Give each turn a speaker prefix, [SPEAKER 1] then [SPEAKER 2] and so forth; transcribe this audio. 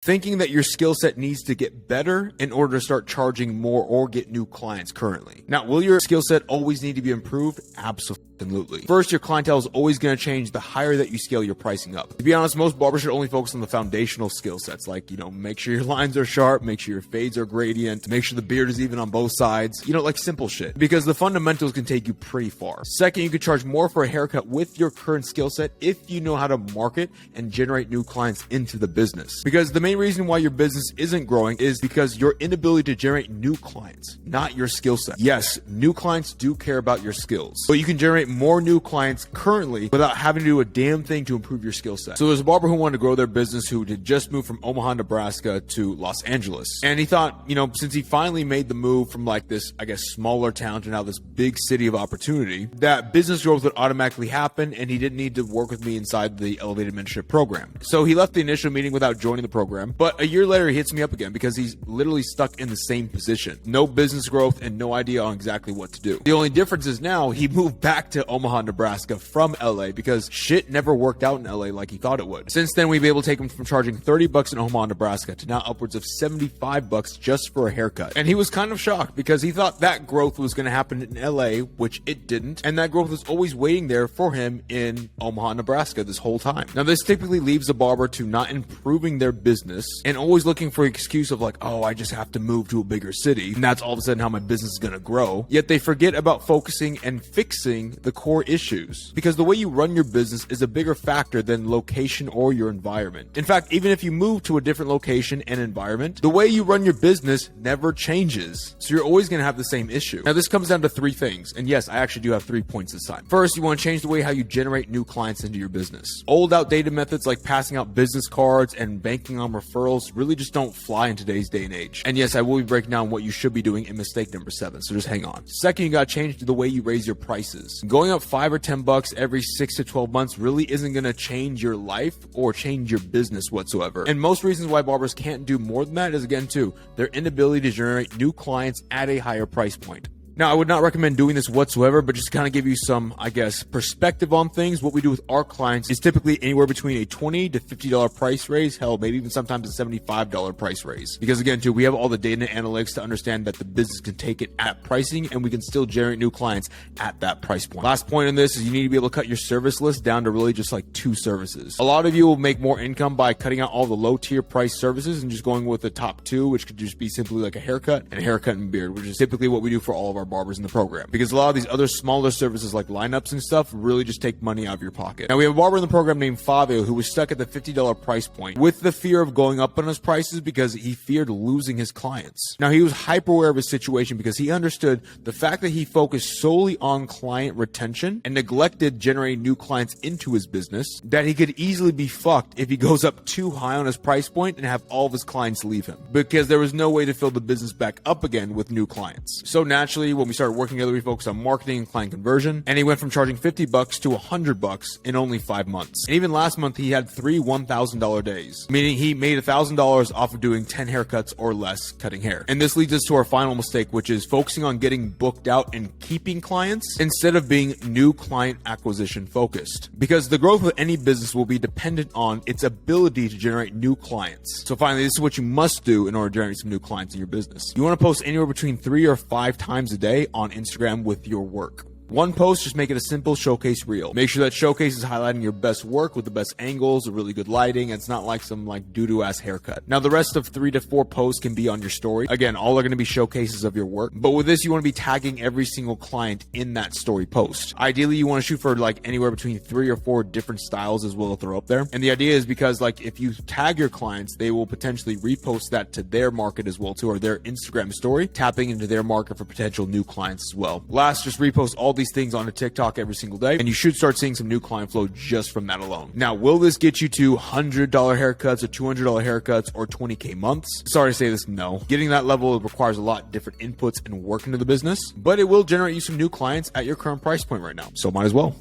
[SPEAKER 1] thinking that your skill set needs to get better in order to start charging more or get new clients currently. Now, will your skill set always need to be improved? Absolutely. First, your clientele is always going to change the higher that you scale your pricing up. To be honest, most barbers should only focus on the foundational skill sets, like, make sure your lines are sharp, make sure your fades are gradient, make sure the beard is even on both sides, like simple shit, because the fundamentals can take you pretty far. Second, you can charge more for a haircut with your current skill set if you know how to market and generate new clients into the business. Because the main reason why your business isn't growing is because your inability to generate new clients, not your skill set. Yes, new clients do care about your skills, but you can generate more new clients currently without having to do a damn thing to improve your skill set. So there's a barber who wanted to grow their business who had just moved from Omaha, Nebraska to Los Angeles. And he thought, since he finally made the move from like this, I guess, smaller town to now this big city of opportunity, that business growth would automatically happen and he didn't need to work with me inside the Elevated Mentorship program. So he left the initial meeting without joining the program. But a year later, he hits me up again because he's literally stuck in the same position. No business growth and no idea on exactly what to do. The only difference is now he moved back to Omaha, Nebraska from LA because shit never worked out in LA like he thought it would. Since then, we've been able to take him from charging $30 in Omaha, Nebraska to now upwards of $75 just for a haircut. And he was kind of shocked because he thought that growth was going to happen in LA, which it didn't. And that growth was always waiting there for him in Omaha, Nebraska this whole time. Now, this typically leaves a barber to not improving their business and always looking for an excuse of like, oh, I just have to move to a bigger city. And that's all of a sudden how my business is going to grow. Yet they forget about focusing and fixing the core issues, because the way you run your business is a bigger factor than location or your environment. In fact, even if you move to a different location and environment, the way you run your business never changes. So you're always going to have the same issue. Now, this comes down to three things. And yes, I actually do have 3 points this time. First, you want to change the way how you generate new clients into your business. Old, outdated methods like passing out business cards and banking on referrals really just don't fly in today's day and age. And yes, I will be breaking down what you should be doing in mistake number 7. So just hang on. Second, you got to change the way you raise your prices. Going up $5 or $10 every 6 to 12 months really isn't going to change your life or change your business whatsoever. And most reasons why barbers can't do more than that is, again, too, their inability to generate new clients at a higher price point. Now, I would not recommend doing this whatsoever, but just to kind of give you some, I guess, perspective on things, what we do with our clients is typically anywhere between a $20 to $50 price raise, hell, maybe even sometimes a $75 price raise. Because again, too, we have all the data and analytics to understand that the business can take it at pricing and we can still generate new clients at that price point. Last point on this is you need to be able to cut your service list down to really just like 2 services. A lot of you will make more income by cutting out all the low tier price services and just going with the top 2, which could just be simply like a haircut and beard, which is typically what we do for all of our barbers in the program, because a lot of these other smaller services like lineups and stuff really just take money out of your pocket. Now, we have a barber in the program named Fabio who was stuck at the $50 price point with the fear of going up on his prices because he feared losing his clients. Now, he was hyper aware of his situation because he understood the fact that he focused solely on client retention and neglected generating new clients into his business, that he could easily be fucked if he goes up too high on his price point and have all of his clients leave him, because there was no way to fill the business back up again with new clients. So naturally, when we started working together, we focused on marketing and client conversion, and he went from charging $50 to $100 in only 5 months. And even last month, he had 3 $1,000 days, meaning he made $1,000 off of doing 10 haircuts or less cutting hair. And this leads us to our final mistake, which is focusing on getting booked out and keeping clients instead of being new client acquisition focused, because the growth of any business will be dependent on its ability to generate new clients. So finally, this is what you must do in order to generate some new clients in your business. You want to post anywhere between 3 or 5 times a day on Instagram with your work. One post, just make it a simple showcase reel. Make sure that showcase is highlighting your best work with the best angles, a really good lighting. It's not like some like doo-doo ass haircut. Now, the rest of 3 to 4 posts can be on your story. Again, all are going to be showcases of your work. But with this, you want to be tagging every single client in that story post. Ideally, you want to shoot for like anywhere between 3 or 4 different styles as well to throw up there. And the idea is because like if you tag your clients, they will potentially repost that to their market as well too, or their Instagram story, tapping into their market for potential new clients as well. Last, just repost all these things onto TikTok every single day, and you should start seeing some new client flow just from that alone. Now, will this get you to $100 haircuts or $200 haircuts or 20K months? Sorry to say this, no. Getting that level requires a lot of different inputs and work into the business, but it will generate you some new clients at your current price point right now. So might as well.